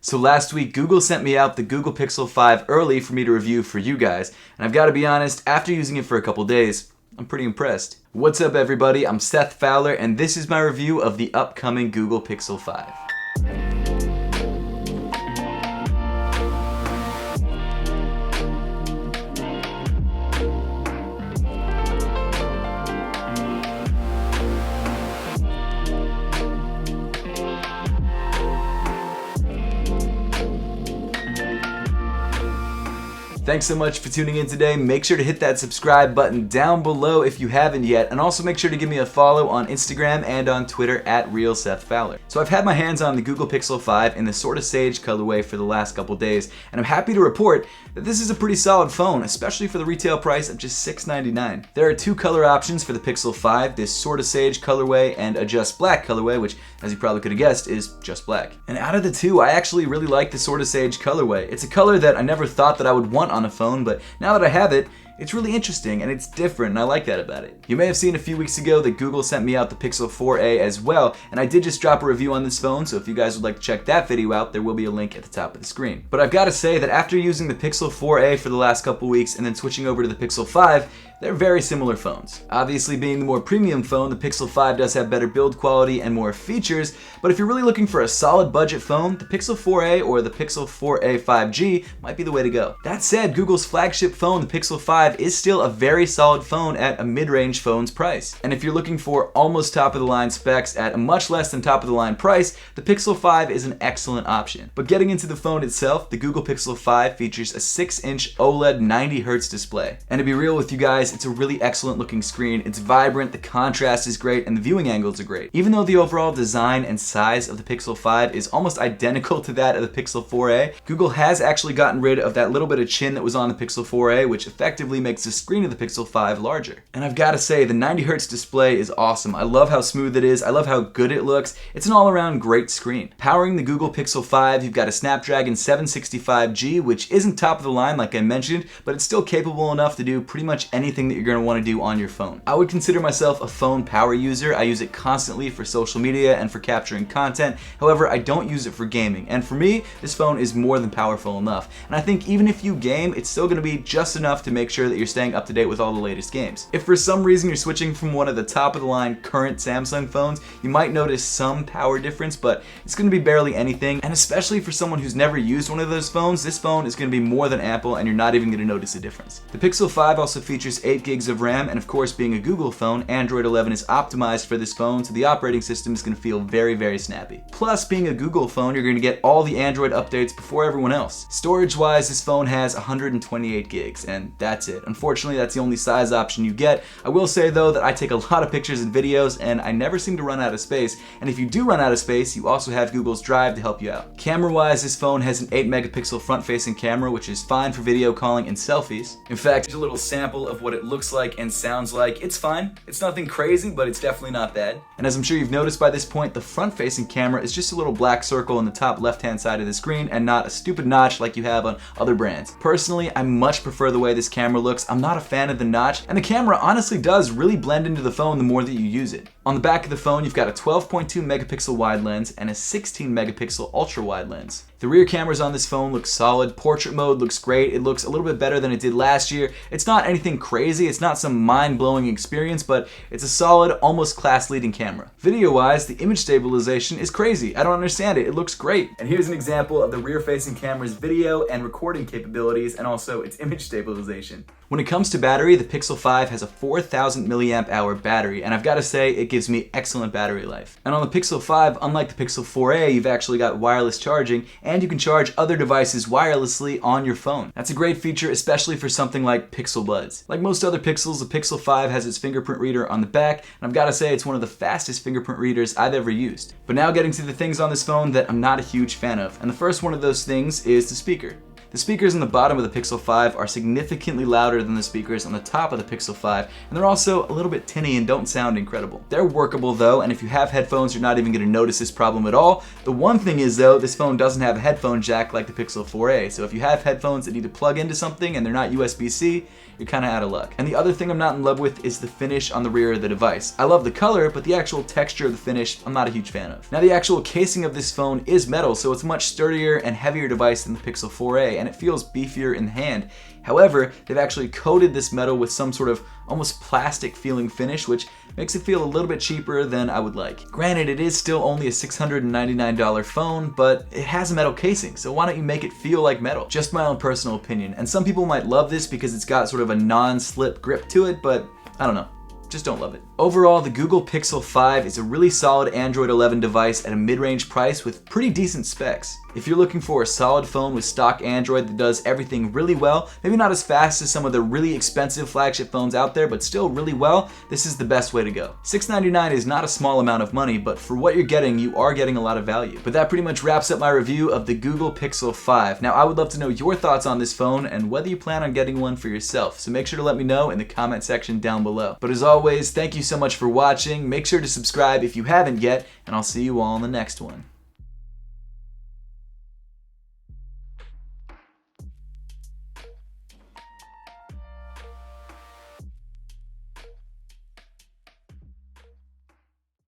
So last week, Google sent me out the Google Pixel 5 early for me to review for you guys. And I've got to be honest, after using it for a couple days, I'm pretty impressed. What's up everybody, I'm Seth Fowler and this is my review of the upcoming Google Pixel 5. Thanks so much for tuning in today. Make sure to hit that subscribe button down below if you haven't yet, and also make sure to give me a follow on Instagram and on Twitter at RealSethFowler. So I've had my hands on the Google Pixel 5 in the sort of sage colorway for the last couple days, and I'm happy to report that this is a pretty solid phone, especially for the retail price of just $699. There are two color options for the Pixel 5, this sort of sage colorway and a just black colorway, which, as you probably could have guessed, is just black. And out of the two, I actually really like the sort of sage colorway. It's a color that I never thought that I would want on a phone, but now that I have it, it's really interesting and it's different and I like that about it. You may have seen a few weeks ago that Google sent me out the Pixel 4a as well, and I did just drop a review on this phone, so if you guys would like to check that video out, there will be a link at the top of the screen. But I've got to say that after using the Pixel 4a for the last couple weeks and then switching over to the Pixel 5, they're very similar phones. Obviously, being the more premium phone, the Pixel 5 does have better build quality and more features, but if you're really looking for a solid budget phone, the Pixel 4a or the Pixel 4a 5G might be the way to go. That said, Google's flagship phone, the Pixel 5, is still a very solid phone at a mid-range phone's price. And if you're looking for almost top-of-the-line specs at a much less than top-of-the-line price, the Pixel 5 is an excellent option. But getting into the phone itself, the Google Pixel 5 features a 6-inch OLED 90Hz display. And to be real with you guys, it's a really excellent looking screen. It's vibrant, the contrast is great, and the viewing angles are great. Even though the overall design and size of the Pixel 5 is almost identical to that of the Pixel 4a, Google has actually gotten rid of that little bit of chin that was on the Pixel 4a, which effectively makes the screen of the Pixel 5 larger. And I've got to say, the 90Hz display is awesome. I love how smooth it is. I love how good it looks. It's an all-around great screen. Powering the Google Pixel 5, you've got a Snapdragon 765G, which isn't top of the line like I mentioned, but it's still capable enough to do pretty much anything that you're going to want to do on your phone. I would consider myself a phone power user. I use it constantly for social media and for capturing content. However, I don't use it for gaming. And for me, this phone is more than powerful enough. And I think even if you game, it's still going to be just enough to make sure that you're staying up to date with all the latest games. If for some reason you're switching from one of the top of the line current Samsung phones, you might notice some power difference, but it's going to be barely anything. And especially for someone who's never used one of those phones, this phone is going to be more than ample and you're not even going to notice a difference. The Pixel 5 also features 8 gigs of RAM, and of course, being a Google phone, Android 11 is optimized for this phone, so the operating system is going to feel very, very snappy. Plus, being a Google phone, you're going to get all the Android updates before everyone else. Storage-wise, this phone has 128 gigs, and that's it. Unfortunately, that's the only size option you get. I will say, though, that I take a lot of pictures and videos, and I never seem to run out of space, and if you do run out of space, you also have Google's Drive to help you out. Camera-wise, this phone has an 8-megapixel front-facing camera, which is fine for video calling and selfies. In fact, here's a little sample of what it looks like and sounds like. It's fine. It's nothing crazy, but it's definitely not bad. And as I'm sure you've noticed by this point, the front-facing camera is just a little black circle on the top left-hand side of the screen and not a stupid notch like you have on other brands. Personally, I much prefer the way this camera looks. I'm not a fan of the notch, and the camera honestly does really blend into the phone the more that you use it. On the back of the phone, you've got a 12.2 megapixel wide lens and a 16 megapixel ultra wide lens. The rear cameras on this phone look solid. Portrait mode looks great. It looks a little bit better than it did last year. It's not anything crazy. It's not some mind-blowing experience, but it's a solid, almost class-leading camera. Video-wise, the image stabilization is crazy. I don't understand it. It looks great. And here's an example of the rear-facing camera's video and recording capabilities and also its image stabilization. When it comes to battery, the Pixel 5 has a 4,000 milliamp hour battery, and I've got to say, it gives me excellent battery life. And on the Pixel 5, unlike the Pixel 4a, you've actually got wireless charging, and you can charge other devices wirelessly on your phone. That's a great feature, especially for something like Pixel Buds. Like most other Pixels, the Pixel 5 has its fingerprint reader on the back, and I've got to say, it's one of the fastest fingerprint readers I've ever used. But now getting to the things on this phone that I'm not a huge fan of, and the first one of those things is the speaker. The speakers on the bottom of the Pixel 5 are significantly louder than the speakers on the top of the Pixel 5, and they're also a little bit tinny and don't sound incredible. They're workable though, and if you have headphones, you're not even going to notice this problem at all. The one thing is though, this phone doesn't have a headphone jack like the Pixel 4a, so if you have headphones that need to plug into something and they're not USB-C, you're kind of out of luck. And the other thing I'm not in love with is the finish on the rear of the device. I love the color, but the actual texture of the finish, I'm not a huge fan of. Now the actual casing of this phone is metal, so it's a much sturdier and heavier device than the Pixel 4a, and it feels beefier in the hand. However, they've actually coated this metal with some sort of almost plastic feeling finish, which makes it feel a little bit cheaper than I would like. Granted, it is still only a $699 phone, but it has a metal casing, so why don't you make it feel like metal? Just my own personal opinion. And some people might love this because it's got sort of a non-slip grip to it, but I don't know. Just don't love it. Overall, the Google Pixel 5 is a really solid Android 11 device at a mid-range price with pretty decent specs. If you're looking for a solid phone with stock Android that does everything really well, maybe not as fast as some of the really expensive flagship phones out there, but still really well, this is the best way to go. $699 is not a small amount of money, but for what you're getting, you are getting a lot of value. But that pretty much wraps up my review of the Google Pixel 5. Now, I would love to know your thoughts on this phone and whether you plan on getting one for yourself, so make sure to let me know in the comment section down below. But as always, thank you so much for watching. Make sure to subscribe if you haven't yet, and I'll see you all in the next one.